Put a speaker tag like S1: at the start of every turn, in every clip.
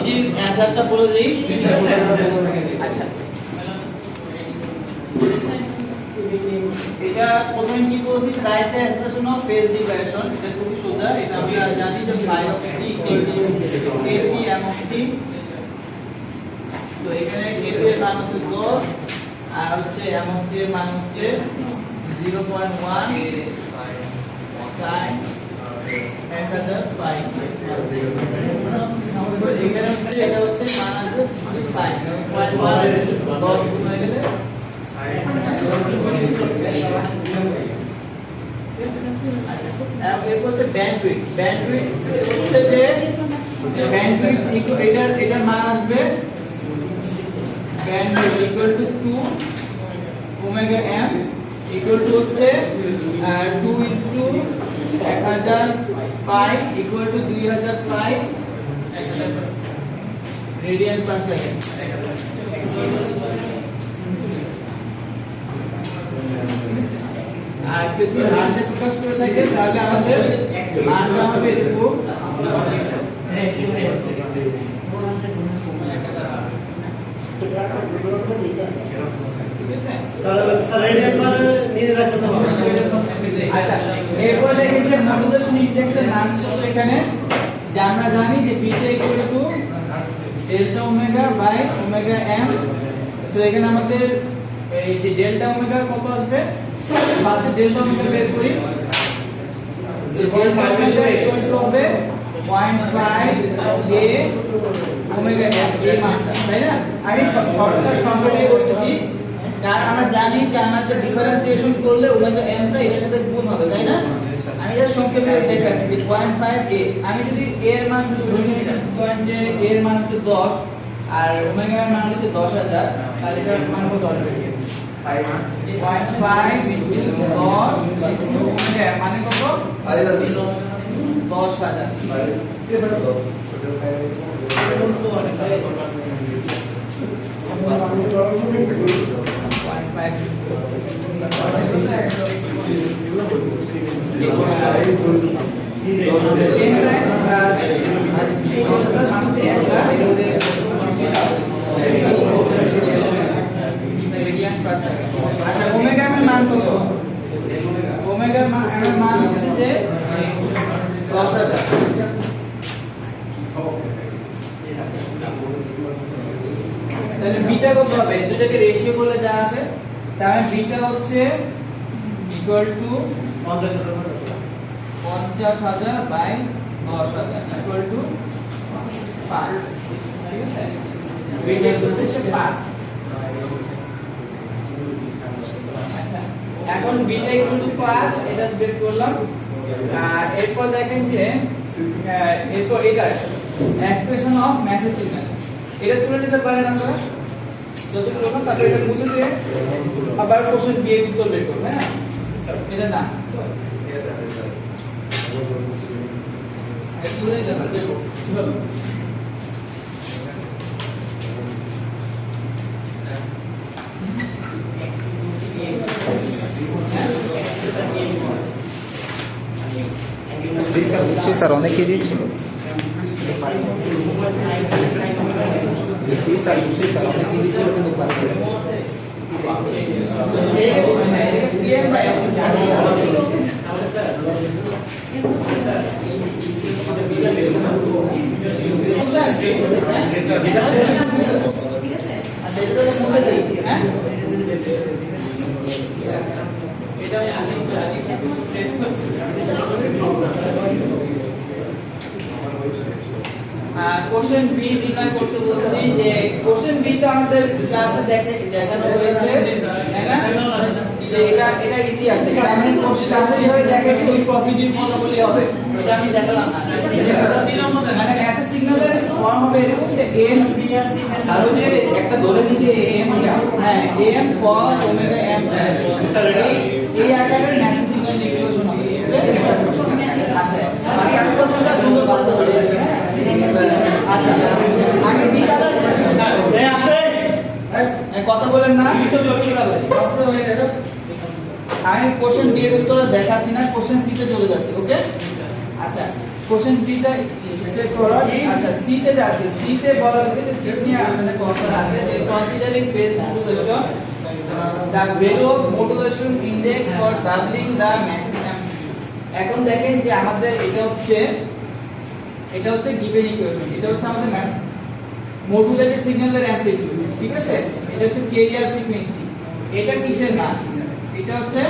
S1: Busy অ্যানসারটা বলে দেই। আচ্ছা, এটা প্রথমে কি বলছি, write the expression of phase deviation. এটা খুবই সোজা, এটা আমরা জানি যে phi of t kg m of t। তো এখানে kg এর মান হচ্ছে 10 আর হচ্ছে m of t এর মান হচ্ছে 0.1 sin 1000 এখানে হচ্ছে এটা হচ্ছে মান আছে 5 10 গুণ হয়ে গেলে এরপর হচ্ছে ব্যান্ডউইথ। ব্যান্ডউইথ হচ্ছে যে ব্যান্ডউইথ এটার মান আসবে bandwidth equal to 2 omega m equal to হচ্ছে 2 into 1000 pi equal to 2000 pi radian per second. আর যদি হার্টে প্রকাশ করে থাকে তাহলে আমাদের মানটা হবে এরকম আচ্ছা। এরপর দেখেন যে মডুলেশন ইনডেক্সের মান কত এখানে, যে আমরা জানি যে beta equal to delta omega by omega M. So এখানে আমাদের এই যে ডেল্টা ওমেগা কত আসবে, ফার্স্টে ডেল্টা ওমেগা বের করি। ডেল্টা ওমেগা ইকুয়াল টু হবে 0.5 a ওমেগা m এই মানটা, তাই না? আমি শর্টকাট সংখ্যাটাই করতেছি, কারণ আমরা জানি যে আমাদের ডিফারেন্সিয়েশন করলে ওমেগা m টা এর সাথে গুণ হবে, তাই না? আমি যা সংক্ষেপে দেখাচ্ছি যে 0.5 a, আমি যদি a এর মান ধরে নিই যে a এর মান হচ্ছে 10 আর ওমেগা এর মান হচ্ছে 10000, তাহলে এটার মান কত হবে? 0.5 ইনটু 10 ইনটু ওমেগা মানে কত? 10000। আচ্ছা, ওমেগা এর মান কত? ওমেগার মান হচ্ছে যে 10000। তাহলে বিটা কত হবে? দুটোকে রেশিও করলে যা আসে, তাহলে বিটা হচ্ছে equal to 50000 by 10000 equal to 5। ঠিক আছে, বিটা হচ্ছে 5। আচ্ছা, এখন বিটা ইকুয়াল টু 5 এটা বের করলাম। আর এরপর দেখেন যে এরপর এটা এক্সপ্রেশন অফ ম্যাসেজ সিগন্যাল, এটা তুলে নিতে পারেন আপনারা যত করব, তারপরে এটা মুছে দিয়ে আবার কোশ্চেন দিয়ে উত্তর বের করব। হ্যাঁ, এটা না এটা তুলে নিতে পারেন। কিভাবে?
S2: জি স্যার, অনেক কেজি ছিল। জি স্যার, জি স্যার, অনেক কেজি ছিল কিন্তু পারবে
S1: কোশ্চেন বি নির্ণয় করতে বলছি। যে কোশ্চেন বি তো আমাদের ক্লাসে দেখানো হয়েছে, তাই না? যে এটা ইজি আছে, আমি কোশ্চেন ক্লাসে যেভাবে দেখাই ওই প্রসিডিউর ফলো করলে হবে, এটা আমি দেখালাম না। মানে মেসেজ সিগন্যালের ফর্ম হবে এরকম যে এম আর যে একটা ধরে নিচে এম, হ্যাঁ এম cos ওমেগা এম, এই আকারের মেসেজ সিগন্যাল ইকুয়েশন হবে। আচ্ছা, আমি আজকে কোশ্চেনটা সুন্দর করতে চলে যাচ্ছি। আচ্ছা, আমি বি কালার আছে কথা বলেন না, আমি কোশ্চেন বি এর উত্তর দেখাচ্ছি না, কোশ্চেন সি তে চলে যাচ্ছি। ওকে, আচ্ছা, কোশ্চেন বিটা স্টেপ ফরওয়ার্ড। আচ্ছা সি তে যাচ্ছে, সি তে বলা হয়েছে যে সি নিয়ে আমাদের কথা আছে যে considering base modulation the value of modulation index for doubling the massive amplitude। এখন দেখেন যে আমাদের এটা হচ্ছে গিভেন ইকুয়েশন, এটা হচ্ছে আমাদের মডুলেটেড সিগন্যালের অ্যামপ্লিটিউড, ঠিক আছে? এটা হচ্ছে ক্যারিয়ার ফ্রিকোয়েন্সি, এটা কিসের মান? এটা হচ্ছে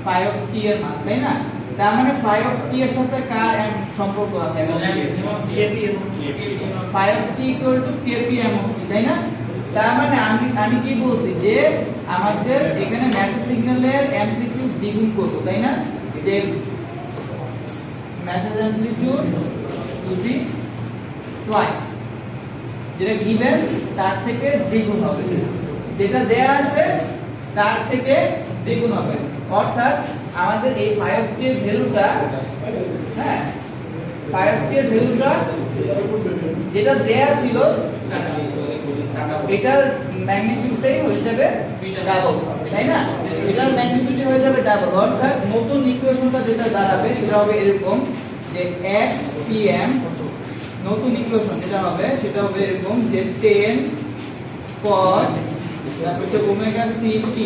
S1: phi of t এর মান, তাই না? তার মানে phi of t এর সাথে কার সম্পর্ক আছে? phi of t equal to kpm of t, তাই না? তার মানে আমি কি বলছি যে আমাদের এখানে মেসেজ সিগন্যালের অ্যামপ্লিটিউড দ্বিগুণ করব, তাই না? যে message amplitude will be twice, যেটা গিভেন তার থেকে দ্বিগুণ হবে, যেটা দেয়া আছে তার থেকে দ্বিগুণ হবে। অর্থাৎ আমাদের এই 5t এর ভ্যালুটা, হ্যাঁ 5t এর ভ্যালুটা যেটা দেয়া ছিল এটার ম্যাগনিটিউডটাই হয়ে যাবে ডাবল, তাই না? এটার ম্যাগনিটিউড হয়ে যাবে ডাবল। অর্থাৎ নতুন ইকুয়েশনটা যেটা দাঁড়াবে সেটা হবে এরকম যে x pm, নতুন ইকুয়েশন যেটা হবে সেটা হবে এরকম যে 10 cos তারপর হচ্ছে ওমেগা ct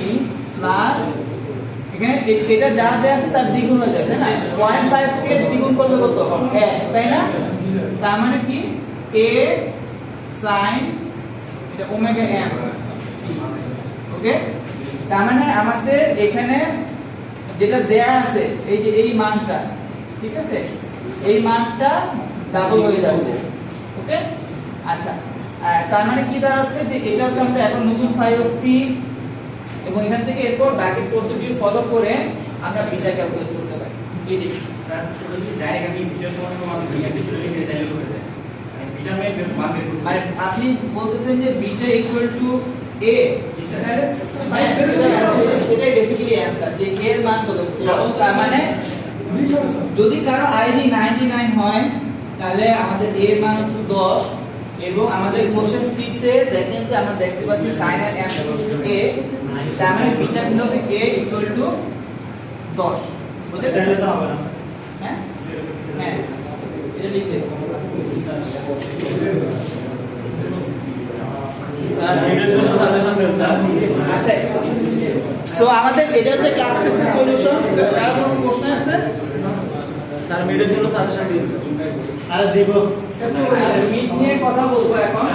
S1: প্লাস এখানে এটা যা দেয়া আছে তার দ্বিগুণ হয়ে যাবে, তাই না? 0.5 কে দ্বিগুণ করলে কত? x, তাই না? তার মানে কি a sin এটা ওমেগা m, ওকে? তার মানে আমাদের এখানে যেটা দেয়া আছে এই যে এই মানটা, ঠিক আছে, এই মানটা ডাবল হয়ে যাচ্ছে, ওকে? আচ্ছা তার মানে কি দাঁড়াচ্ছে যে এটা হচ্ছে আমাদের এখন নতুন phi of t, এবং এখান থেকে এরপর বাকি প্রসিডিউর ফলো করে আমরা বিটা ক্যালকুলেট করতে পারি। এটি
S3: স্যার যদি ডাইরেক্ট আমি বিটার সমান বিটা চলে লিখে তাইলে হবে স্যার, আমি বিটার মান বের করব।
S1: মানে আপনি বলতেছেন যে বিটা ইকুয়াল টু a, সেটাই বেসিক্যালি অ্যানসার, যে a এর মান কত? তার মানে যদি কারো আইডি 99 হয় তাহলে আমাদের a এর মান হচ্ছে 10, এবং আমাদের কোশ্চেন সি তে দেখেন যে আমরা দেখতে পাচ্ছি sin এর অ্যামপ্লিটিউড a, তার মানে বিটা হলো a ইকুয়াল টু 10, বুঝতে
S3: তাহলে তো
S1: পেরেছেন?
S3: হবে না স্যার।
S1: হ্যাঁ হ্যাঁ এটা লিখতে
S3: স্যার এটার জন্য সাজেশন দেন স্যার।
S1: আচ্ছা, তো আমাদের এটা হচ্ছে ক্লাস টেস্টের সলিউশন। কার কোনো প্রশ্ন আছে?
S3: স্যার এটার জন্য সাজেশন দিন। আর দেব
S1: মিট নিয়ে কথা বলবো এখন।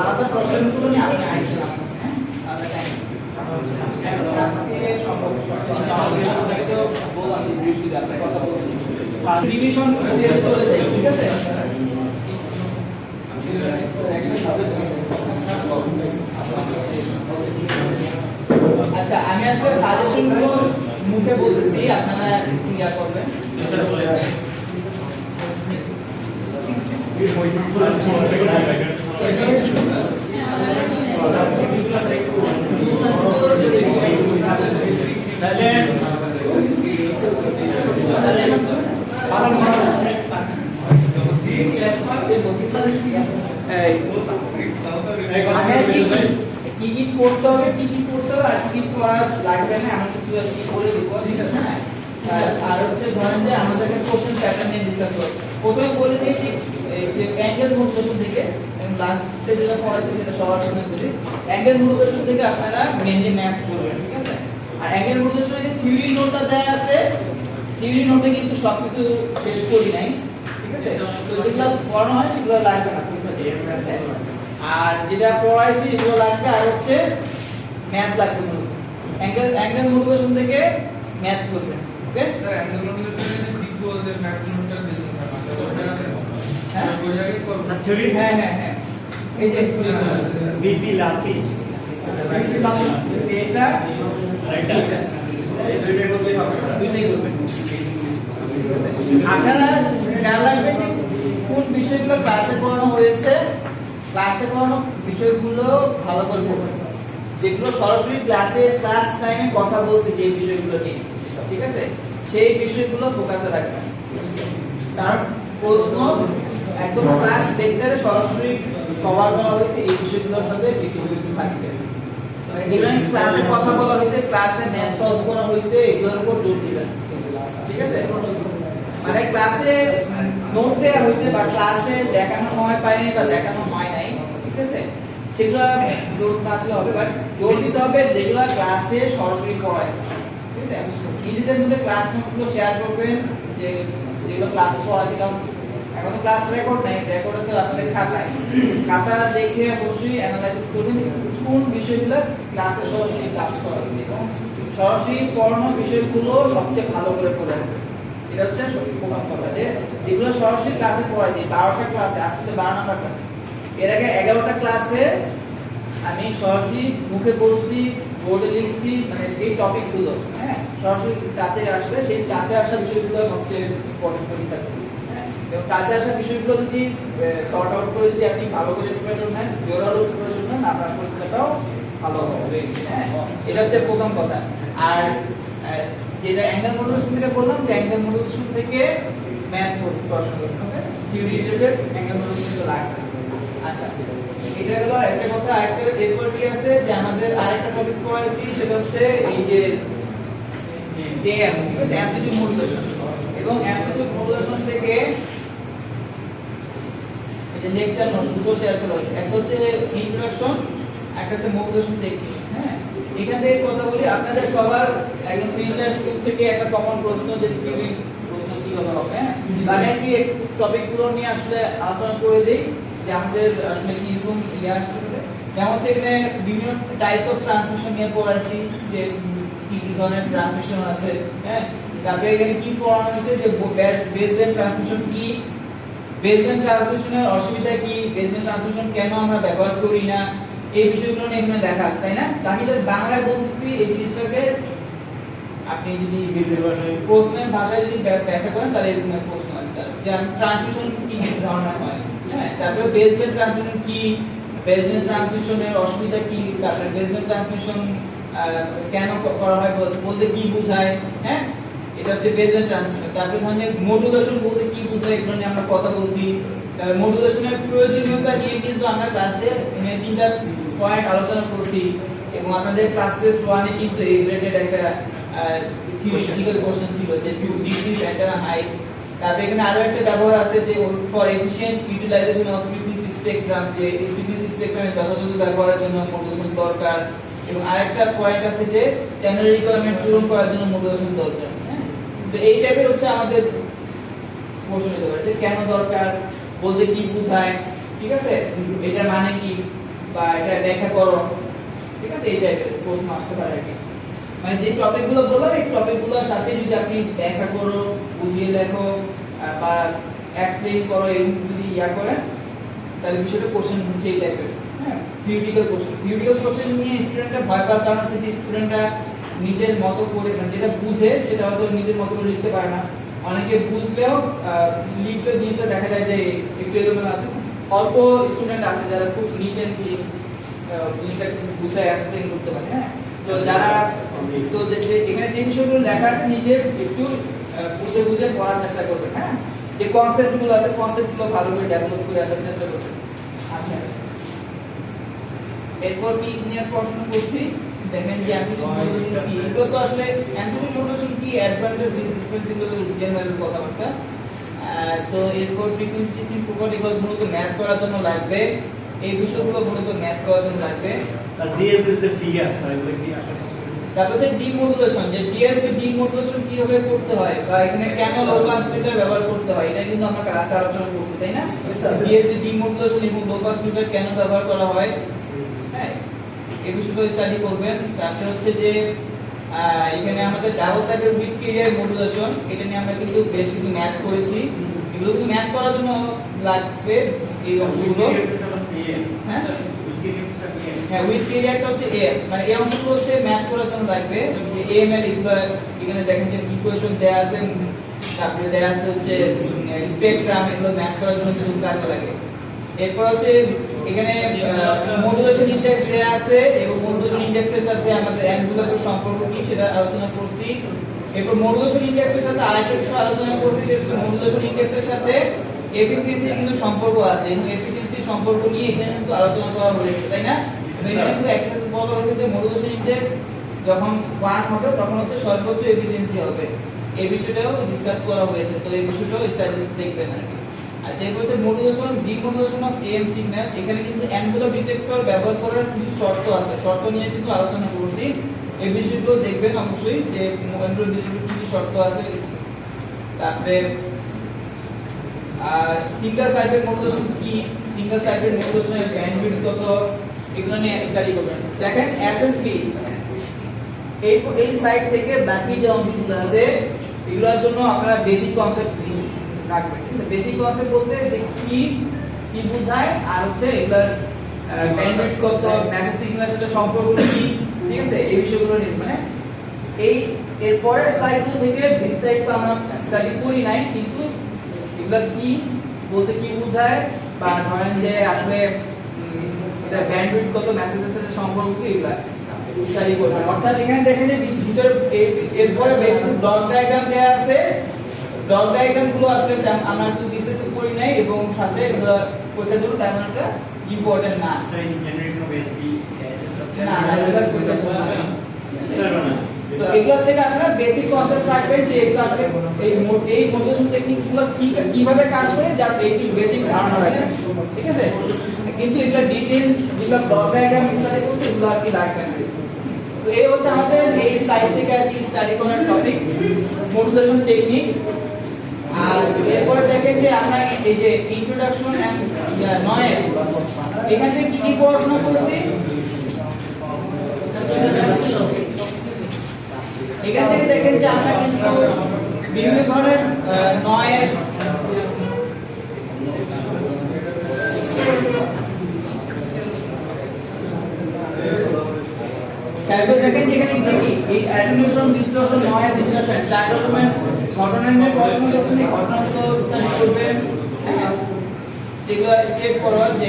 S1: আলাদা প্রশ্নগুলো নিয়ে আপনি আইসলাম, হ্যাঁ আলাদা টাইম রিভিশন চলে যাই, ঠিক আছে? আচ্ছা আমি আসলে সাজেশনগুলো মুখে বলতেছি, আপনারা ক্লিয়ার করবেন। কি কি করতে হবে, কি কি করতে হবে আর কি করা লাগবে না, আমি কিছু কি বলে দিব, ঠিক আছে? আর হচ্ছে ধরেন যে আমাদের কোশ্চেন প্যাটার্ন নিয়ে ডিসকাস করব। প্রথমে বলে দিয়েছি যে অ্যাঙ্গেল মডুলেশন থেকে, লাস্টে যেটা পড়াচ্ছি সেটা সবার জন্য বলি। অ্যাঙ্গেল মডুলেশন থেকে আপনারা মেইনলি ম্যাথ করবেন, ঠিক আছে? আর অ্যাঙ্গেল মডুলেশনের যে থিওরি নোটটা দেয়া আছে, থিওরি নোটে কিন্তু সবকিছু শেষ করি নাই, ঠিক আছে? তো যেগুলো পড়ানো হয় সেগুলো লাগবে না, ঠিক আছে? আর যেটা পড়াইছি এগুলো লাগবে, আর হচ্ছে ম্যাথ লাগবে মূলত। অ্যাঙ্গেল মডুলেশন থেকে ম্যাথ করবেন, ওকে?
S4: স্যার অ্যাঙ্গেল মডুলেশনের দিক বলতে ম্যাক্সিমামটা বেশি
S1: হ্যাঁ
S3: থিওরি
S1: হ্যাঁ হ্যাঁ হ্যাঁ এই যে
S3: বিপি লাফি
S1: এটা
S3: রাইট এই দুইটাই করলেই হবে স্যার।
S1: দুইটাই করবেন। আপনারা খেয়াল রাখবেন যে কোন বিষয়গুলো ক্লাসে পড়ানো হয়েছে, ক্লাসে পড়ানো বিষয়গুলো ভালো করে পড়বেন। যেগুলো সরাসরি ক্লাস টাইমে কথা বলছি যে বিষয়গুলো নিয়ে, ঠিক আছে, সেই বিষয়গুলো ফোকাসে রাখবেন। কারণ প্রশ্ন একদম ক্লাস লেকচারে সরাসরি কভার করা হয়েছে এই বিষয়গুলোর সাথে বিষয়গুলো থাকবে। যেগুলো ক্লাসে কথা বলা হয়েছে, ক্লাসে ম্যাথ সলভ করা হয়েছে, এগুলোর উপর জোর দিবেন। ঠিক আছে? মানে ক্লাসে নোট দেওয়া হয়েছে বা ক্লাসে দেখানোর সময় পাইনি বা দেখানো হয় নাই, ঠিক আছে, সেগুলো জোর না দিলে হবে, বাট জোর দিতে হবে যেগুলো ক্লাসে সরাসরি পড়ায়। ঠিক আছে? নিজেদের মধ্যে ক্লাস নোটগুলো শেয়ার করবেন, যে যেগুলো ক্লাসে পড়াচ্ছে। কারণ এখন তো ক্লাস রেকর্ড নাই, রেকর্ড হচ্ছে আপনাদের খাতায়, খাতা দেখে অবশ্যই অ্যানালাইসিস করবেন কোন বিষয়গুলো ক্লাসে সরাসরি ক্লাস করা হচ্ছে এবং সরাসরি পড়ানো বিষয়গুলো সবচেয়ে ভালো করে পড়ে রাখবেন। এটা হচ্ছে প্রথম কথা, যে যেগুলো সরাসরি ক্লাসে পড়াইছি, 12টা ক্লাসে, আজকে 12 নাম্বার ক্লাস, এর আগে 11টা ক্লাসে আমি সরাসরি মুখে বলছি, বোর্ডে লিখছি, মানে এই টপিকগুলো হ্যাঁ সরাসরি কাছে আসছে, সেই কাছে আসা বিষয়গুলো সবচেয়ে ইম্পর্টেন্ট পরীক্ষা। হ্যাঁ, এবং কাছে আসা বিষয়গুলো যদি সর্ট আউট করে যদি আপনি ভালো করে প্রিপারেশন নেন, ওভারঅল প্রিপারেশন নেন, আপনার পরীক্ষাটাও ভালো হবে। হ্যাঁ, এটা হচ্ছে প্রথম কথা। আর যেটা অ্যাঙ্গেল মডুলেশন থেকে বললাম, যে অ্যাঙ্গেল মডুলেশন থেকে ম্যাথ প্রশ্ন করতে হবে, থিওরি রিলেটেড অ্যাঙ্গেল মডুলেশন লাগবে। আচ্ছা, এটা হলো একটা কথা। আরেকটা এরপর কি আছে, যে আমাদের আরেকটা টপিক পড়াইছি, সেটা হচ্ছে এই যে অ্যামপ্লিটিউড মডুলেশন। এবং অ্যামপ্লিটিউড মডুলেশন থেকে এই যে লেকচার নোট দুটো শেয়ার করা হচ্ছে, একটা হচ্ছে ইন্ট্রোডাকশন, একটা হচ্ছে মডুলেশন টেকনিক্স। হ্যাঁ, এখান থেকে কথা বলি, আপনাদের সবার একদম সেমিস্টার স্কুল থেকে একটা কমন প্রশ্ন, যে থিওরি প্রশ্ন কিভাবে হবে। হ্যাঁ, আমি কি টপিকগুলো নিয়ে আসলে আলোচনা করে দেই, যে আমাদের আসলে কিরকম ইয়ে আসছে। যেমন এখানে বিভিন্ন টাইপস অফ ট্রান্সমিশন নিয়ে পড়াচ্ছি, যে কি কি ধরনের ট্রান্সমিশন আছে। হ্যাঁ, তারপরে এখানে কি পড়ানো হয়েছে, যে বেসব্যান্ড ট্রান্সমিশন কি, বেসব্যান্ড ট্রান্সমিশনের অসুবিধা কি, বেসব্যান্ড ট্রান্সমিশন কেন আমরা ব্যবহার করি না, এই বিষয়গুলো নিয়ে এখানে লেখা আছে, তাই না? আমি জাস্ট বাংলায় বলতেছি, এই জিনিসটাকে আপনি যদি প্রশ্নের ভাষায় যদি ব্যাখ্যা করেন, তাহলে এরকম প্রশ্ন আসবে যে ট্রান্সমিশন কি ধরনের হয়। হ্যাঁ, তারপরে বেসব্যান্ড ট্রান্সমিশন কি, বেসব্যান্ড ট্রান্সমিশনের অসুবিধা কি, তারপরে বেসব্যান্ড ট্রান্সমিশন কেন করা হয় বলতে কি বোঝায়। হ্যাঁ, এটা হচ্ছে বেসব্যান্ড ট্রান্সমিশন। তারপরে ধরেন মডুলেশন বলতে কি বোঝায়, এগুলো নিয়ে আমরা কথা বলছি। মডুলেশনের প্রয়োজনীয়তা নিয়ে কিন্তু আমরা ক্লাসে 3টা পয়েন্ট আলোচনা করছি, এবং আপনাদের ক্লাস টেস্ট 1 এ কিন্তু এই রিলেটেড একটা থিওরিটিক্যাল কোশ্চেন ছিল, যে ডিক্রিজ অ্যান্টেনা হাইট। তারপরে এখানে আরো একটা ব্যবহার আছে, যে for efficient utilisation of frequency spectrum, যে ফ্রিকোয়েন্সি স্পেকট্রামের যথাযথ ব্যবহারের জন্য মডুলেশন দরকার। এবং আরেকটা পয়েন্ট আছে, যে চ্যানেল রিকোয়ারমেন্ট পূরণ করার জন্য মডুলেশন দরকার। হ্যাঁ, তো এই টাইপের হচ্ছে আমাদের প্রশ্ন হতে পারে, যে কেন দরকার বলতে কি বোঝায়, ঠিক আছে, এটার মানে কি, বা এটা ব্যাখ্যা করো, ঠিক আছে, এই টাইপের প্রশ্ন আসতে পারে আর কি। মানে যে টপিকগুলো বললাম, এই টপিকগুলোর সাথে যদি আপনি ব্যাখ্যা করো, বুঝিয়ে লেখো বা এক্সপ্লেইন করো, এরকম যদি ইয়া করেন, তাহলে বিষয়টা কোশ্চেন হচ্ছে এই টাইপের। হ্যাঁ, থিওরিটিক্যাল কোশ্চেন নিয়ে স্টুডেন্টরা ভয় পাওয়ার কারণ হচ্ছে, যে স্টুডেন্টরা নিজের মতো করে, মানে যেটা বুঝে সেটা হয়তো নিজের মতো করে লিখতে পারে না। অনেকে বুঝলেও লিখলে জিনিসটা দেখা যায় যে একটু এলোমেলো আছে। অল্প স্টুডেন্ট আছে যারা খুব নিট এন্ড ক্লিন জিনিসটা বুঝায় এক্সপ্লেইন করতে পারে। হ্যাঁ, তো যারা তো এখানে যে বিষয়গুলো লেখা আছে, নিজের একটু বুঝে বুঝে পড়ার চেষ্টা করবেন। হ্যাঁ, যে কনসেপ্টগুলো আছে, কনসেপ্টগুলো ভালো করে ডেভেলপ করে আসার চেষ্টা করবেন। আচ্ছা, এরপর কি নিয়ে প্রশ্ন করছি, দেখেন যে আমি এগুলো তো আসলে অ্যান্টিটি মডুলেশন কি, অ্যাডভান্টেজ, ডিসঅ্যাডভান্টেজ, জেনারেল কথাবার্তা। তো এরপর ফ্রিকোয়েন্সি প্রপার্টি মূলত ম্যাথ করার জন্য লাগবে, এই বিষয়গুলো মূলত ম্যাথ করার জন্য লাগবে।
S3: আর DS is the figure, sir এগুলো কি আসলে
S1: তারপর হচ্ছে ডিমডুলেশন, যে ডিএসপি ডিমডুলেশন কিভাবে করতে হয়, বা এখানে কেন লো পাস ফিল্টার ব্যবহার করতে হয়, এটা কিন্তু আমরা ক্লাসে আলোচনা করব, তাই না? ডিএসপি ডিমডুলেশন এবং লো পাস ফিল্টার কেন ব্যবহার করা হয়, হ্যাঁ, এই বিষয়গুলো স্টাডি করবেন। তারপর হচ্ছে যে এখানে আমাদের double sided with career modulation, এটা নিয়ে আমরা কিন্তু বেশ কিছু ম্যাথ করেছি। এগুলো কিন্তু ম্যাথ করার জন্য লাগবে এই অংশগুলো। হ্যাঁ, হ্যাঁ, উইথ ক্যারিয়ারটা হচ্ছে এ, মানে এই অংশগুলো হচ্ছে ম্যাথ করার জন্য লাগবে। যে এম এর এখানে দেখেন যে ইকুয়েশন দেয়া আছে, তারপরে দেয়া আছে হচ্ছে স্পেকট্রাম, এগুলো ম্যাথ করার জন্য শুধু কাজে লাগে। এরপর হচ্ছে এখানে মডুলেশন ইনডেক্স দেয়া আছে, এবং মডুলেশন ইনডেক্সের সাথে আমাদের অ্যাঙ্গুলার সম্পর্ক কি সেটা আলোচনা করছি। এরপর মডুলেশন ইনডেক্সের সাথে আরেকটা বিষয় আলোচনা করছি, যে মডুলেশন ইনডেক্সের সাথে এফিসিয়েন্সি কিন্তু সম্পর্ক আছে এবং এফিসিয়েন্সি সম্পর্ক নিয়ে এখানে কিন্তু আলোচনা করা হয়েছে, তাই না? এখানে কিন্তু একসাথে বলা হয়েছে যে মডুলেশন ইনডেক্স যখন 1 হবে তখন হচ্ছে সর্বোচ্চ এফিসিয়েন্সি হবে। এই বিষয়টাও ডিসকাস করা হয়েছে, তো এই বিষয়টাও স্ট্যাটিস্টিক্স দেখবেন আর কি। আচ্ছা, এরপর হচ্ছে modulation demodulation of M signal. এখানে কিন্তু এনভেলপ ডিটেক্টর ব্যবহার করার কিছু শর্ত আছে, শর্ত নিয়ে কিন্তু আলোচনা করছি। এই বিষয়গুলো দেখবেন অবশ্যই যে এনভেলপ ডিটেক্টর কি কি শর্ত আছে। তারপরে সিঙ্গেল সাইডেড মডুলেশন কি, সিঙ্গেল সাইডেড মডুলেশনের ব্যান্ডউইডথ কত, এগুলো নিয়ে স্টাডি করবেন। দেখেন এসএসপি এই স্লাইড থেকে বাকি যে অংশগুলো আছে এগুলোর জন্য আপনারা বেসিক কনসেপ্ট রাখবেন। বেসিক কনসেপ্ট বলতে যে কি কি বোঝায় আর হচ্ছে এগুলোর ব্যান্ডউইডথ কত, মেসেজ সিগন্যালের সাথে সম্পর্ক কি, ঠিক আছে, এই বিষয়গুলো নিয়ে মানে এই এরপরের স্লাইডগুলো থেকে বিস্তারিত আমরা স্টাডি করি নাই, কিন্তু এগুলো কি বলতে কি বোঝায় বা ধরেন যে আসলে এটা ব্যান্ডউইডথ কত, মেসেজের সাথে সম্পর্ক কি, এগুলো স্টাডি করবেন। অর্থাৎ এখানে দেখেন যে ভিতরে এরপরে বেশ কিছু ডট ডায়াগ্রাম দেয়া আছে। ডট ডায়াগ্রাম গুলো আসলে আমরা একটু বিস্তারিত করি নাই এবং সাথে এগুলো কোথায় জন্য তেমন একটা ইম্পর্টেন্ট না।
S3: স্যার এই জেনারেশন অফ এসপি
S1: না এগুলো কোথায় তো এগুলো থেকে আপনারা বেসিক কনসেপ্ট রাখবেন যে এগুলো আসলে এই মডুলেশন টেকনিকগুলো কিভাবে কাজ করে, জাস্ট এই বেসিক ধারণা রাখবেন, ঠিক আছে। কিন্তু এগুলো ডিটেইল যেগুলো ব্লক ডায়াগ্রাম স্টাডি করতে এগুলো আর কি লাগবে না। তো এই হচ্ছে আমাদের এই স্লাইড থেকে আর কি স্টাডি করার টপিক মডুলেশন টেকনিক। আর এরপরে দেখেন যে আমরা এই যে ইন্ট্রোডাকশন এন্ড নয়েজ, এখান থেকে কি কি পড়াশোনা করছি, এখান থেকে দেখেন যে আমরা কিন্তু বিভিন্ন ধরনের নয়েজ, তারপর দেখেন যে এখানে কি এই অ্যাটেনুয়েশন, ডিসটরশন, নয়েজ, ইন্টারফারেন্স, চার রকমের ঘটনা নিয়ে পড়াশোনা করছেন। ঘটনাগুলো স্টাডি করবেন, হ্যাঁ, যেগুলো স্টেপ ফরওয়ার্ড যে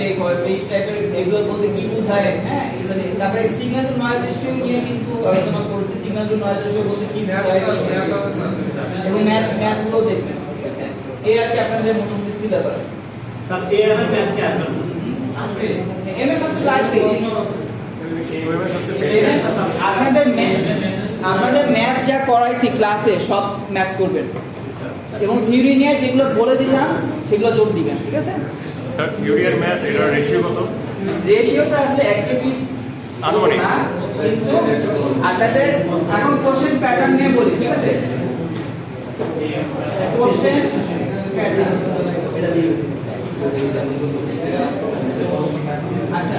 S1: এই টাইপের এগুলো বলতে কি বোঝায়, হ্যাঁ, এগুলো নিয়ে। তারপরে সিগন্যাল টু নয়েজ রেশিও নিয়ে কিন্তু আলোচনা করছি। সিগন্যাল টু নয়েজ রেশিও বলতে কি বোঝায় এবং ম্যাথগুলো দেখবেন, ঠিক আছে। এই আর কি আপনাদের মোটামুটি সিলেবাস।
S3: স্যার এআরএম ম্যাথ কি আসবে?
S1: এমএ মাত্র লাগবে। আপনাদের ম্যাথ যা করাইছি ক্লাসে সব ম্যাথ করবেন এবং থিওরি নিয়ে যেগুলো বলে দিলাম সেগুলো জোর দিবেন, ঠিক আছে।
S5: স্যার থিওরি আর ম্যাথ এটার রেশিও কত?
S1: রেশিওটা আসলে একই
S5: আনুমানিক,
S1: কিন্তু আপনাদের এখন কোশ্চেন প্যাটার্ন নিয়ে বলি, ঠিক আছে। কোশ্চেন প্যাটার্ন এটা দিয়ে আচ্ছা,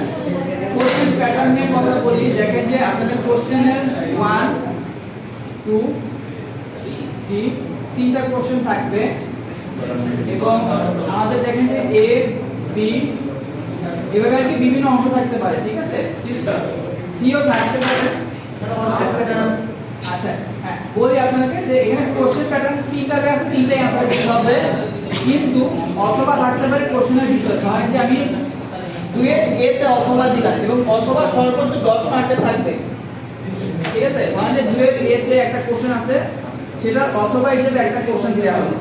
S1: কোশ্চেন প্যাটার্ন নিয়ে কথা বলি। দেখেন যে আপনাদের কোশ্চেনের 1 2 3 তিনটা কোশ্চেন থাকবে এবং আমাদের দেখেন যে এ বি এভাবে আর কি বিভিন্ন অংশ থাকতে পারে, ঠিক আছে। সিও থাকতে পারে। আচ্ছা হ্যাঁ, বলি আপনাদেরকে যে এখানে কোশ্চেন প্যাটার্ন তিনটা আছে, তিনটাই অ্যানসার দিতে হবে, কিন্তু অথবা থাকতে পারে কোশ্চেনের ভিতরে। ধরেন যে আমি 2 এর এ তে অথবা দিলাম এবং অথবা সর্বোচ্চ 10 মার্কের থাকবে, ঠিক আছে। মানে যে 2 এর এ তে একটা কোশ্চেন আছে সেটা অথবা হিসেবে একটা কোশ্চেন দেওয়া হলো,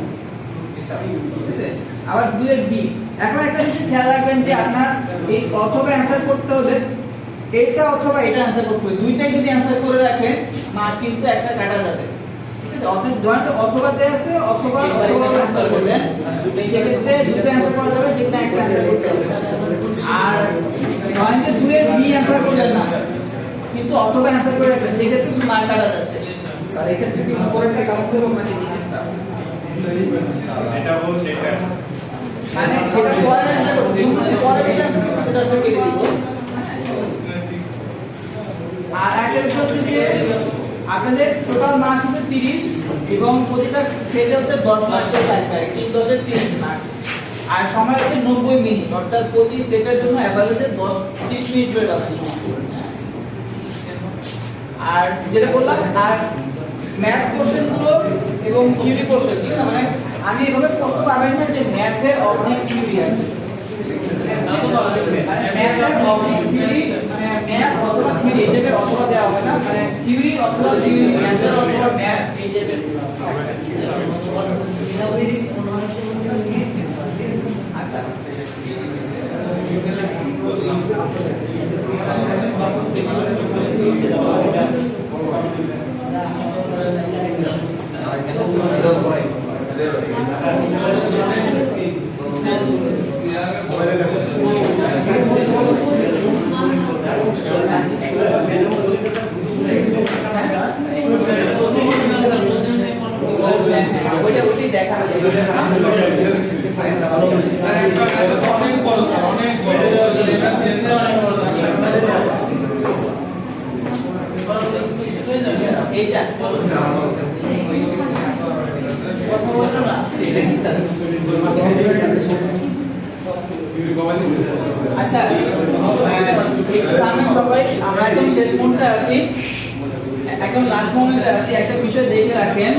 S1: ঠিক আছে। আবার 2 এর বি। এখন একটা জিনিস খেয়াল রাখবেন যে আপনার এই অথবা অ্যানসার করতে হলে এটা অথবা এটা অ্যানসার করতে হবে। দুইটাই যদি অ্যানসার করে রাখেন মার্ক কিন্তু একটা কাটা যাবে, ঠিক আছে। অর্থাৎ ধরেন অথবা তে আছে অথবা অ্যানসার করলেন, সেক্ষেত্রে দুটো অ্যানসার করা যাবে, যেটা একটা অ্যানসার করতে হবে। আর ধরেন যে 2 এর বি অ্যানসার করলেন না কিন্তু অথবা অ্যানসার করে রাখলেন, সেক্ষেত্রে কিন্তু মার্ক কাটা যাচ্ছে। স্যার এক্ষেত্রে কি উপরেরটা কাউন্ট করব মানে নিচেরটা?
S5: এটা বলছে এটা
S1: মানে এটা পরে অ্যানসার করব, পরে যেটা সেটা সব কেটে দিব। আর একটা বিষয় হচ্ছে যে আপনাদের টোটাল মার্কস হচ্ছে 30 এবং প্রতিটা সেটে হচ্ছে 10 মার্ক করে থাকবে, 3 10 এর 30 মার্ক। আর সময় হচ্ছে 90 মিনিট, অর্থাৎ প্রতি সেটের জন্য এভারেজে 30 মিনিট করে পাবেন। আর যেটা বললাম, আর ম্যাথ কোশ্চেনগুলো এবং থিওরি কোশ্চেন, ঠিক আছে। মানে আমি এভাবে প্রশ্ন পাবেন না যে ম্যাথে অনেক থিওরি আছে, ম্যাথের অনেক থিওরি, মানে ম্যাথ অথবা থিওরি এই টাইপের অথবা দেওয়া হবে না, মানে থিওরি অথবা থিওরি, ম্যাথের অথবা ম্যাথ এই টাইপের। এইটা কথা বলছো না এটা কি স্যার আচ্ছা জানেন সবাই আমরা একদম শেষ মুহূর্তে আছি একদম লাস্ট মোমেন্টে আছি একটা বিষয় দেখে রাখেন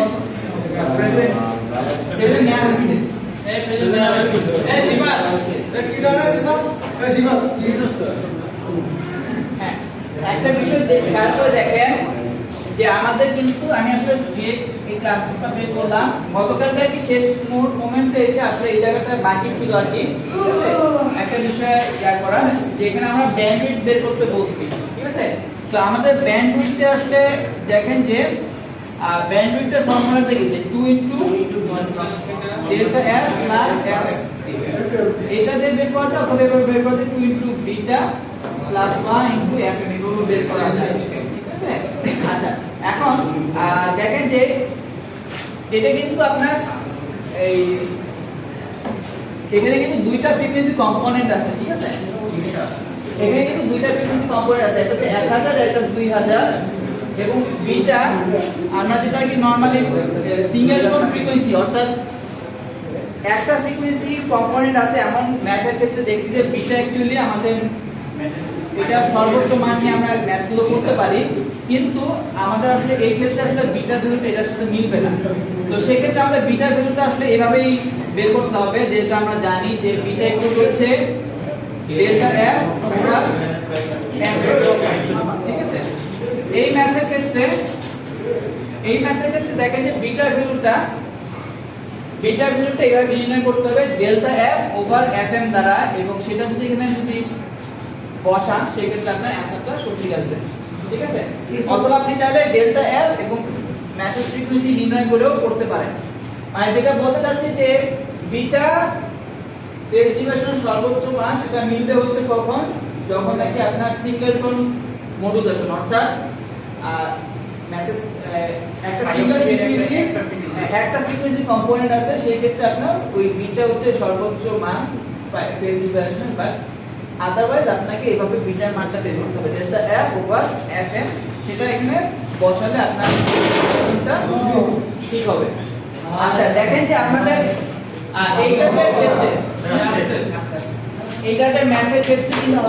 S1: প্রেজেন্ট নেওয়া হচ্ছে এই প্রেজেন্ট নেওয়া হচ্ছে এই শিবা কি ধরনের শিবা এই শিবা প্লিজ হ্যাঁ একটা বিষয় খেয়াল করে দেখেন যে আমাদের কিন্তু আমি আসলে যে এই ক্লাসটা বের করলাম গতকালকে কি শেষ মোমেন্টে এসে আসলে এই জায়গাটা বাকি ছিল আর কি একটা বিষয় ইয়া করা যেখানে আমরা ব্যান্ডউইডথ বের করতে বলছি ঠিক আছে তো আমাদের ব্যান্ডউইডথে আসলে দেখেন যে ব্যান্ডউইডথের ফর্মুলাটা কি যে 2 ডেল্টা f প্লাস f এটা দিয়ে বের করা যায় অথবা এভাবে বের করা যায় 2 বিটা প্লাস 1 ইনটু f এভাবে বের করা যায় ঠিক আছে আচ্ছা এখন দেখেন যে এটা কিন্তু আপনার এই এখানে কিন্তু দুইটা ফ্রিকোয়েন্সি কম্পোনেন্ট আছে ঠিক আছে এখানে কিন্তু দুইটা ফ্রিকোয়েন্সি কম্পোনেন্ট আছে এটা হচ্ছে 1000 এটা 2000 এবং বিটা আমরা যেটা কি নরমালি সিঙ্গেল টোন ফ্রিকোয়েন্সি অর্থাৎ একটা ফ্রিকোয়েন্সি কম্পোনেন্ট আছে এমন ম্যাথের ক্ষেত্রে দেখছি যে বিটা অ্যাকচুয়ালি আমাদের এটা সর্বোচ্চ মান নিয়ে আমরা ম্যাথগুলো করতে পারি কিন্তু আমাদের আসলে এই ক্ষেত্রে আসলে বিটার ভ্যালুটা এটার সাথে মিলবে না তো সেই ক্ষেত্রে আমাদের বিটার ভ্যালুটা আসলে এভাবেই বের করতে হবে যেটা আমরা জানি যে বিটা ইকুয়াল হচ্ছে ডেল্টা f ওভার f ঠিক আছে এই ম্যাথের ক্ষেত্রে দেখেন যে বিটার ভ্যালুটা এইভাবে নির্ণয় করতে হবে ডেল্টা f ওভার fm দ্বারা এবং সেটা যদি এখানে যদি বসান সেই ক্ষেত্রে আপনার অ্যান্সারটা সঠিক আসবে ঠিক আছে অথবা আপনি চাইলে ডেল্টা f এবং ম্যাচেস ফ্রিকোয়েন্সি নির্ণয় করেও করতে পারেন মানে যেটা বলতে চাচ্ছি যে বিটা ফেজ ডিভিশনের সর্বোচ্চ মান সেটা মিলবে হচ্ছে কখন যখন নাকি আপনার সিঙ্গেল টোন মডুলেশন অর্থাৎ ম্যাসেজ একটা সিঙ্গেল ফ্রিকোয়েন্সি একটা ফ্রিকোয়েন্সি কম্পোনেন্ট আছে সেই ক্ষেত্রে আপনার ওই বিটা হচ্ছে সর্বোচ্চ মান ফেজ ডিভিশন বাট আদারওয়াইজ আপনাকে এইভাবে বিটার মানটা বের করতে হবে ডেল্টা f ওভার fm সেটা এখানে বসালে আপনার এটা ঠিক হবে আচ্ছা দেখেন যে আপনাদের এইটার ম্যাথের ক্ষেত্রে কিন্তু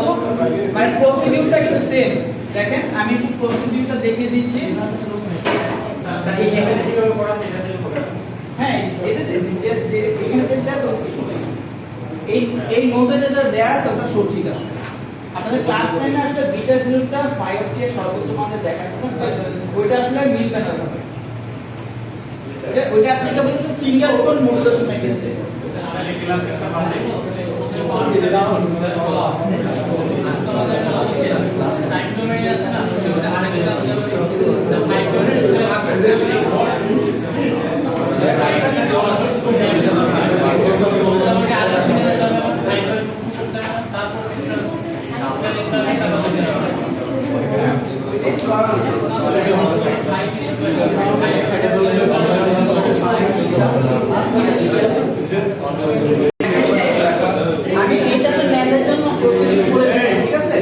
S1: মানে প্রসিডিউরটা কিন্তু সেম দেখেন আমি একটু প্রসিডিউরটা দেখিয়ে দিচ্ছি
S3: স্যার এই সেখানে কিভাবে করা সেটা দিলে হবে
S1: হ্যাঁ এটা এখানে যেটা আছে এই নোটে যেটা দেয়া আছে ওটা সঠিক আসলে আপনাদের ক্লাস 9 এ আসলে বিটা ভ্যালুটা 5 দিয়ে সর্বোচ্চ মানে দেখাচ্ছিল ওইটা আসলে মিলবে না ওইটা আপনি কেবল সিঙ্গেল টোন মডুলেশনের ক্ষেত্রে
S5: আমাদের ক্লাসে একটা নাম দেখি
S1: আমি এইটাতে ম্যাথের জন্য প্রসিডিউর বলে দিচ্ছি ঠিক আছে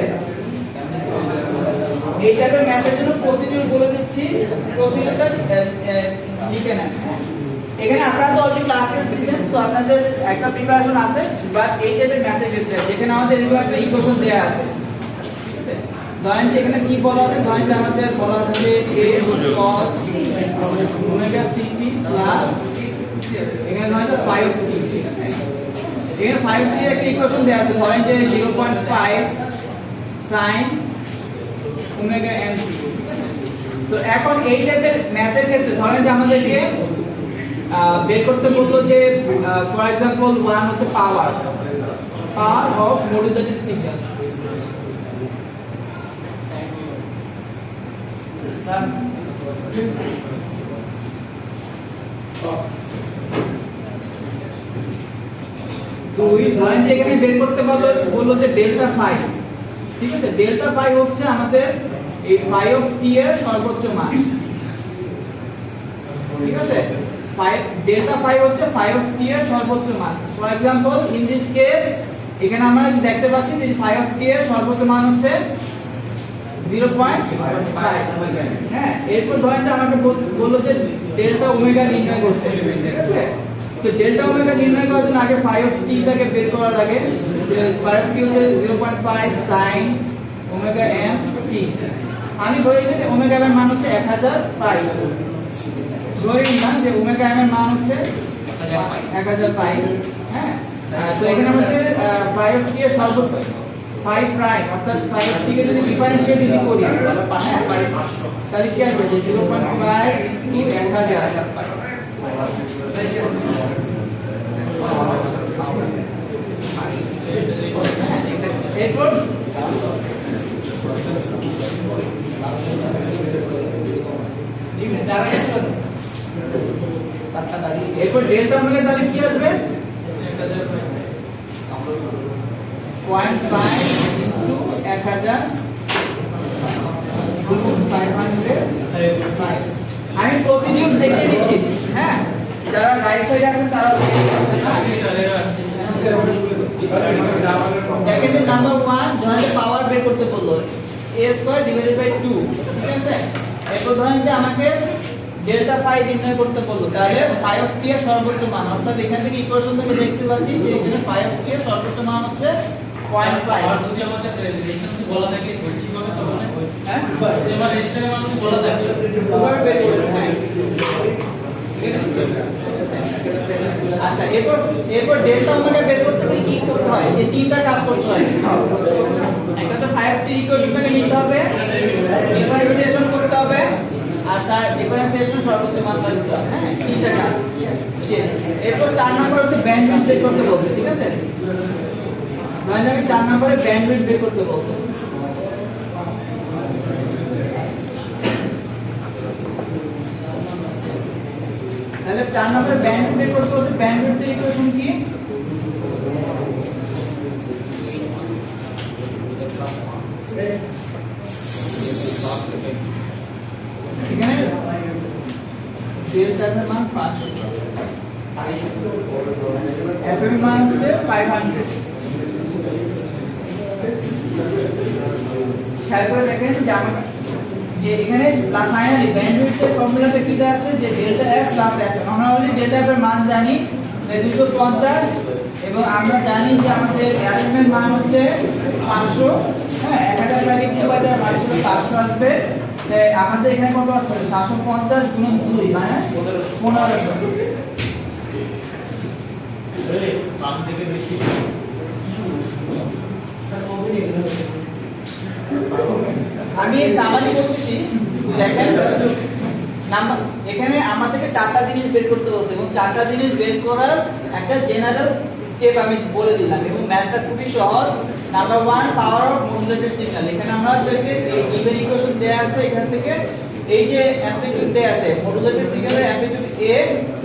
S1: এইটাতে ম্যাথের জন্য প্রসিডিউর বলে দিচ্ছি প্রসিডিউরটা লিখে নেন এখানে আপনারা তো অলরেডি ক্লাস দিয়েছেন তো আপনাদের একটা প্রিপারেশন আছে বাট এই টাইপের ম্যাথের ক্ষেত্রে যেখানে আমাদের এরকম একটা ইকুয়েশন দেয়া আছে ঠিক আছে ধরেন যে এখানে কি বলা আছে ধরেন যে আমাদের বলা আছে যে a cos omega cp plus এখানে হয়তো 5t ঠিক আছে এখানে 5t এর একটা ইকুয়েশন দেয়া আছে ধরেন যে 0.5 sin ওমেগা n তো এখন এই টাইপের ম্যাথের ক্ষেত্রে ধরেন যে আমাদেরকে বের করতে বললো যে ফর एग्जांपल 1 হচ্ছে পাওয়ার অফ মডুলেটেড সিগন্যাল তো ওই ধরেন যে এখানে বের করতে বললো যে ডেল্টা 5 ঠিক আছে ডেল্টা 5 হচ্ছে আমাদের এই phi of t এর সর্বোচ্চ মান ঠিক আছে ডেল্টা 5 হচ্ছে phi of t এর সর্বোচ্চ মান for example in this case এখানে আমরা দেখতে পাচ্ছি যে phi of t এর সর্বোচ্চ মান হচ্ছে 0.5 হ্যাঁ এরপর ধরেন যে আমাকে বললো যে ডেল্টা ওমেগা নির্ণয় করতে হবে ঠিক আছে তো ডেল্টা ওমেগা নির্ণয় করার জন্য আগে phi of t টাকে বের করা লাগে phi of t হচ্ছে 0.5 sin ওমেগা m t আমি ধরে নিই ওমেগা m এর মান হচ্ছে 1000 পাই ধরে নিলাম যে ওমেগা m এর মান হচ্ছে 1000 পাই হ্যাঁ তো এখানে আমাদের phi of t এর সর্বোচ্চ 5 প্রাইম অর্থাৎ phi of t কে যদি ডিফারেন্সিয়েট করি তাহলে 500 বাই 500 তাহলে কি আসবে যে 0.5 ইনটু 1000 পাই এরপর এরপর ডেল্টা ওমেগা তাহলে কি আসবে 0.5 ইনটু 1000 500 আমি প্রতিনিয়ত দেখে দিচ্ছি হ্যাঁ যারা রাইট সাইডে আছেন তারা দেখেন যে নাম্বার 1 ধরেন যে পাওয়ার বের করতে বললো a স্কয়ার ডিভাইডেড বাই 2 ঠিক আছে এরপর ধরেন যে আমাকে ডেল্টা ফাই নির্ণয় করতে বললো তাহলে phi of t এর সর্বোচ্চ মান অর্থাৎ এখান থেকে ইকুয়েশন থেকে দেখতে পাচ্ছি যে এখানে phi of t এর সর্বোচ্চ মান হচ্ছে 0.5
S4: আর যদি আমাদের রেজিস্ট্যান্স বলা থাকে কিভাবে তখন
S1: হ্যাঁ
S4: যদি আমার রেজিস্ট্যান্সের মান বলা থাকে
S1: ওভার বের করতে হয় আচ্ছা এরপর ডেল্টা ওমেগা বের করতে হলে কি করতে হয় যে তিনটা কাজ করতে হয় একটা তো 5 টি ইকুয়েশনটাকে নিতে হবে ডিফারেন্সিয়েশন করতে হবে আর তার ডিফারেন্সিয়েশন সর্বোচ্চ মাত্রা দিতে হবে হ্যাঁ তিনটা কাজ শেষ এরপর 4 নাম্বার হচ্ছে ব্যান্ডউইথ বের করতে বলছে ঠিক আছে মানে আমি 4 নম্বরে ব্যান্ডউইথ বের করতে বলছে তাহলে 4 নম্বরে ব্যান্ডউইথ বের করতে হলে ব্যান্ডউইথের ইকুয়েশন কি এখানে ডেল্টা এর মান 500 f এর মান হচ্ছে 500 খেয়াল করে দেখেন যে এখানে ফাইনালি ব্যান্ডউইথের ফর্মুলাটা কি দাঁড়াচ্ছে যে ডেল্টা f প্লাস f আমরা অলরেডি ডেল্টা f এর মান জানি 250 এবং আমরা জানি যে আমাদের f এর মান হচ্ছে 500 হ্যাঁ 1000 ভাগে 2000 ভাগ করে 500 আসবে আমাদের এখানে কত আসবে 750 গুণন 2 মানে 1500
S5: বাম থেকে বেশি
S1: আমি এই সামারি করতেছি দেখেন নাম্বার এখানে আমাদেরকে চারটা জিনিস বের করতে বলতে এবং চারটা জিনিস বের করার একটা জেনারেল স্টেপ আমি বলে দিলাম এবং ম্যাথটা খুবই সহজ number 1 power of modulated signal এখানে আমাদেরকে এই গিভেন ইকুয়েশন দেয়া আছে এখান থেকে এই যে অ্যামপ্লিটিউড দেয়া আছে মডুলেটেড সিগন্যালের amplitude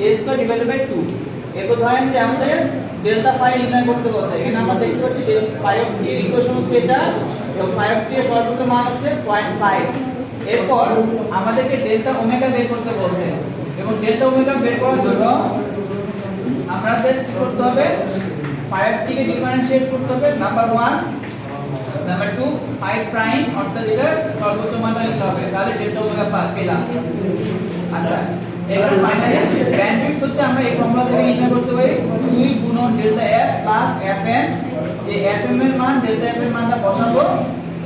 S1: a square divided by 2 এরপর ধরেন যে আমাদের ডেল্টা ফাই নির্ণয় করতে বলছে এখানে আমরা দেখতে পাচ্ছি phi of t এর ইকুয়েশন হচ্ছে এটা এবং phi of t এর সর্বোচ্চ মান হচ্ছে 0.5 এরপর আমাদেরকে ডেল্টা ওমেগা বের করতে বলছে এবং ডেল্টা ওমেগা বের করার জন্য আমাদের কি করতে হবে phi of t K differentiate করতে হবে নাম্বার 1 নাম্বার 2 phi প্রাইম অর্থাৎ এটা সর্বোচ্চ মানটা নিতে হবে তাহলে ডেল্টা ওমেগা পেলাম আচ্ছা এবার ফাইনালি ব্যান্ডউইথ হচ্ছে আমরা এই ফর্মুলা থেকে নির্ণয় করতে পারি 2 গুণন ডেল্টা f প্লাস fm যে fm এর মান ডেল্টা f এর মানটা বসাবো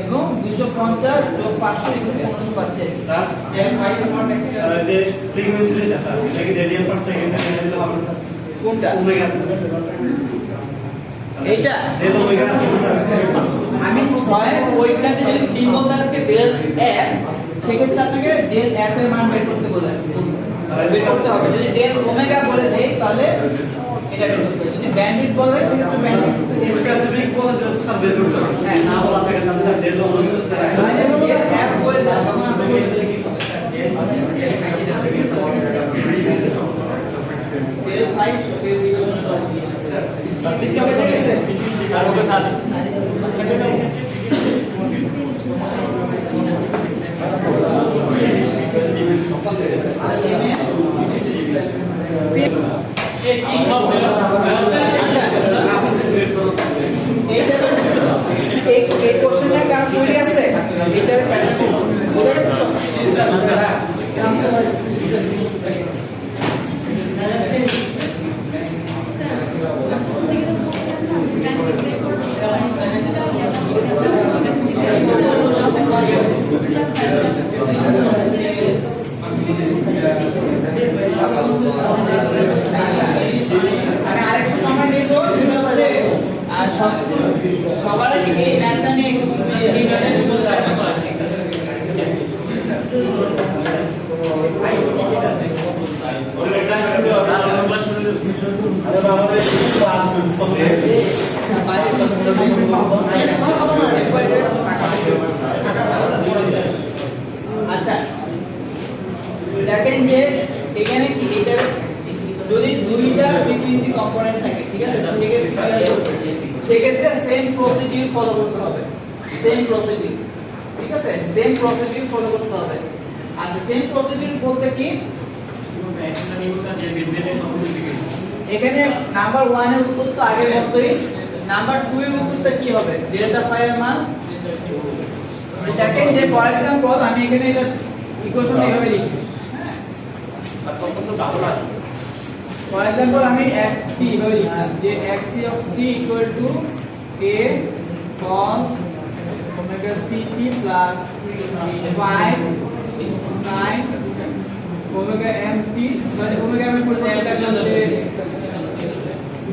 S1: এবং 250 যোগ 500 ইকুয়াল 1500 পাচ্ছে
S4: স্যার এর ফাই ফর্মটা কি
S5: স্যার এই ফ্রিকোয়েন্সি যেটা স্যার এটা কি রেডিয়ান পার সেকেন্ড এটা দিলে হবে স্যার
S1: কোনটা
S5: ওমেগা
S1: এইটা
S5: ডেল ওমেগা আছে স্যার
S1: আমি হয় ওইখানে যদি সিম্বল থাকে ডেল f সেক্ষেত্রে আপনাকে ডেল f এর মান বের করতে বলে আছে বের করতে হবে যদি ডেল ওমেগা বলে দেই তাহলে এটা বের করতে হবে যদি ব্যান্ডউইথ বলে সেক্ষেত্রে ব্যান্ডউইথ
S5: স্পেসিফিক বলে দিলে স্যার বের করতে হবে
S1: হ্যাঁ
S5: না বলা থাকে স্যার ডেল ওমেগা
S1: মানে ডেল f বলে দাও তখন আমরা বলে দিলে কি হবে ডেল 5 ডেল 0 সব স্যার ঠিক আছে
S5: স্যার ওকে স্যার
S1: এই কোশ্চেনটা কার তৈরি আছে এটার কম্পোনেন্ট থাকে, ঠিক আছে? সেক্ষেত্রে সেম প্রসিডিউর ফলো করতে হবে, সেম প্রসিডিউর, ঠিক আছে? সেম প্রসিডিউর ফলো করতে হবে। আচ্ছা, সেম প্রসিডিউর বলতে কি, এখানে নাম্বার 1 এর উত্তর তো আগের মতই, নাম্বার 2 এর উত্তরটা কি হবে? ডেল্টা ফাই এর মান দেখেন যে ফর एग्जांपल আমি এখানে এটা ইকুয়েশন এইভাবে লিখি, হ্যাঁ, আর তখন তো ডাবল আসবে। ফর एग्जांपल আমি xt এইভাবে লিখলাম যে xt of t equal to a cos omega ct plus 5 sin omega mt, মানে omega m করে ডেল্টা করতে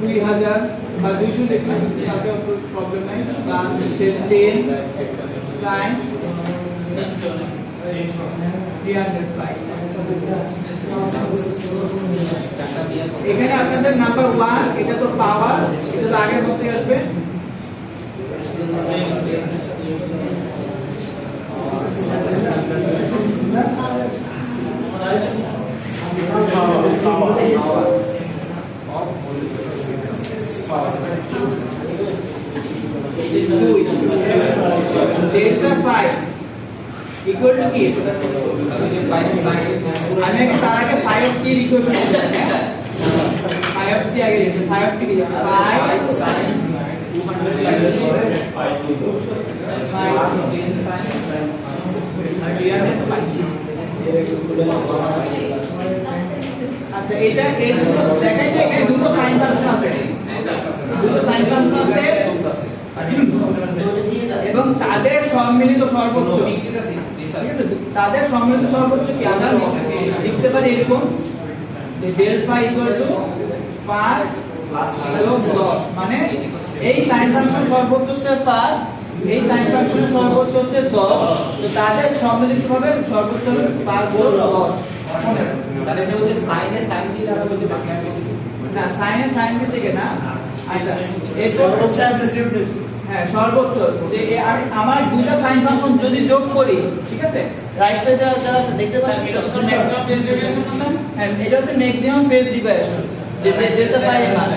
S1: 2000 বা 200 লিখলাম, তাতে প্রবলেম নাই, প্লাস 10 sin 305। এখানে আপনাদের নাম্বার 1 এটা তো পাওয়ার, এটা তো আগের মতই আসবে। ডেল্টা ফাই ইকুয়াল টু কি? আমি আগে তার আগে 5 কি ইকুয়েশন লিখছি, হ্যাঁ 5 কি আগে লিখছি, 5 কি কি 5 sin 305। আচ্ছা, এটা এই দুটো দেখাই যে এখানে দুটো সাইন ফাংশন আছে, দুটো সাইন ফাংশন আছে এবং তাদের সম্মিলিত সর্বোচ্চ, ঠিক আছে? তাদের সম্মিলিত সর্বোচ্চ কি আমরা লিখতে পারি এরকম যে del phi equal to 5 plus 10, মানে এই সাইন ফাংশন সর্বোচ্চ হচ্ছে 5, এই সাইন ফাংশনের সর্বোচ্চ হচ্ছে 10, তো তাদের সম্মিলিতভাবে সর্বোচ্চ হবে 5 যোগ 10।
S2: স্যার এটা হচ্ছে সাইনে সাইন দিলে আমরা যদি বাংলা করি
S1: না, সাইনে সাইন দিতে না। আচ্ছা, এরপর
S5: হচ্ছে অ্যামপ্লিটিউড,
S1: হ্যাঁ সর্বোচ্চ যে আমি আমার দুইটা সাইন ফাংশন যদি যোগ করি, ঠিক আছে, রাইট সাইডে যারা আছে দেখতে পাচ্ছেন এটা হচ্ছে ম্যাক্সিমাম ফেজ ডিভিয়েশন না, হ্যাঁ এটা হচ্ছে ম্যাক্সিমাম ফেজ ডিভিয়েশন, যে ডেল্টা ফাই এর মান,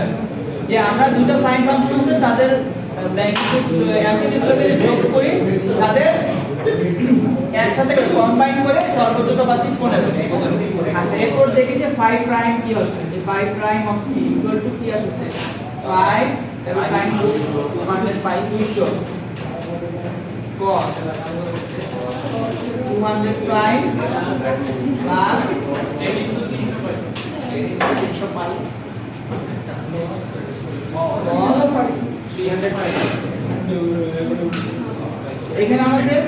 S1: যে আমরা দুইটা সাইন ফাংশন আছে তাদের অ্যামপ্লিটিউড যদি যোগ করি, তাদের একসাথে কম্বাইন করে সর্বোচ্চটা পাচ্ছি 15। আচ্ছা, এরপর দেখি যে 5 প্রাইম কি হচ্ছে, যে 5 prime of t equal to কি আসছে 5 এবং sin 200 cos 200 প্রাইম প্লাস 300 এখানে আমাদের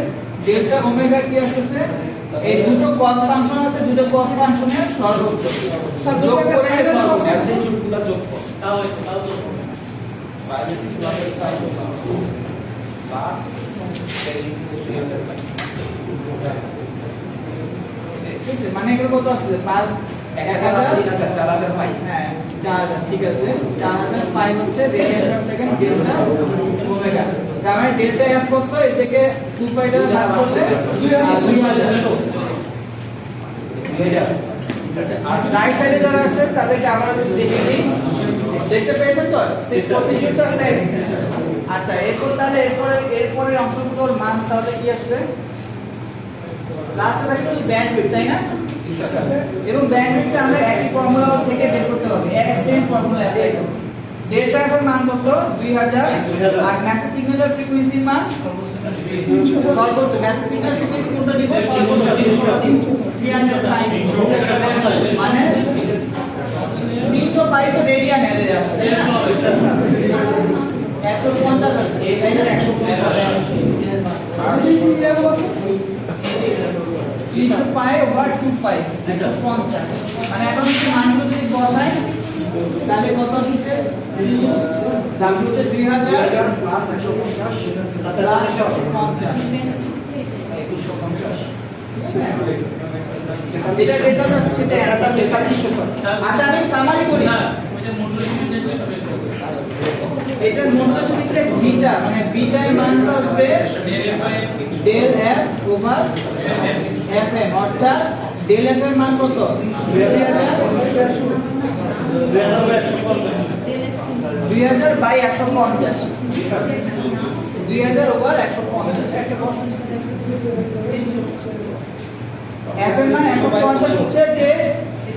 S1: ডেল্টা ওমেগা কি আসছে, এই দুটো cos ফাংশন আছে, দুটো cos ফাংশনের সর্বোচ্চ যোগ করে সর্বোচ্চ
S2: অ্যামপ্লিটিউডগুলো যোগ করো
S4: তাও তো
S1: মানে এগুলো কত আসছে 5 1000
S2: 4005
S1: হ্যাঁ 4000, ঠিক আছে 4005 হচ্ছে radian per second delta omega, তার মানে ডেল্টা এফ কত, এ থেকে 2 পাই দ্বারা ভাগ করলে 2000। আর রাইট সাইডে যারা আছে তাদেরকে আমরা যদি দেখে নিই, দেখতে পেয়েছেন তো সেই প্রসিডিউরটা সেম। আচ্ছা, এরপর তাহলে এরপরের অংশগুলোর মান তাহলে কি আসবে, লাস্টে থাকে শুধু ব্যান্ডউইথ, তাই না? এবং ব্যান্ডউইথটা আমরা একই ফর্মুলা থেকে বের করতে হবে, সেম ফর্মুলা অ্যাপ্লাই করব। ডেল্টা এর মান কত 2000, আর মেসেজ সিগন্যালের ফ্রিকোয়েন্সির মান সর্বোচ্চ, মেসেজ সিগন্যাল ফ্রিকোয়েন্সি কোনটা নিব, সর্বোচ্চ 305, মানে 305 তো রেডিয়ান এর আছে, তাই না? 150 এই লাইনের 150 305/2 150, মানে এখন যদি মানগুলো যদি বসাই তাহলে কত হচ্ছে, দাম হচ্ছে 2000
S5: প্লাস 150
S1: প্লাস 150 এটা রেজাল্ট আসছে, সেটা অ্যান্সার 4300। আচ্ছা, আমি সামারি করি,
S4: না ওই যে মডুলেশন দেখতে হবে,
S1: এটার মডুলেশন ক্ষেত্রে বিটা, মানে বিটা এর মানটা হবে del F over F M, অর্থাৎ ডেল এফ এর মান কত 2000 2000 বাই 150 2000 ওভার 150 f এর মান 150 হচ্ছে যে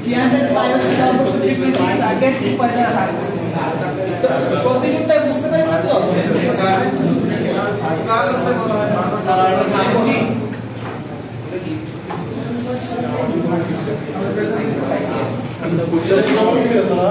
S1: 305 টার্গেট উপায় দ্বারা ভাগ প্রসিডিউরটা বুঝতে পেরেছেন তো
S6: তোরা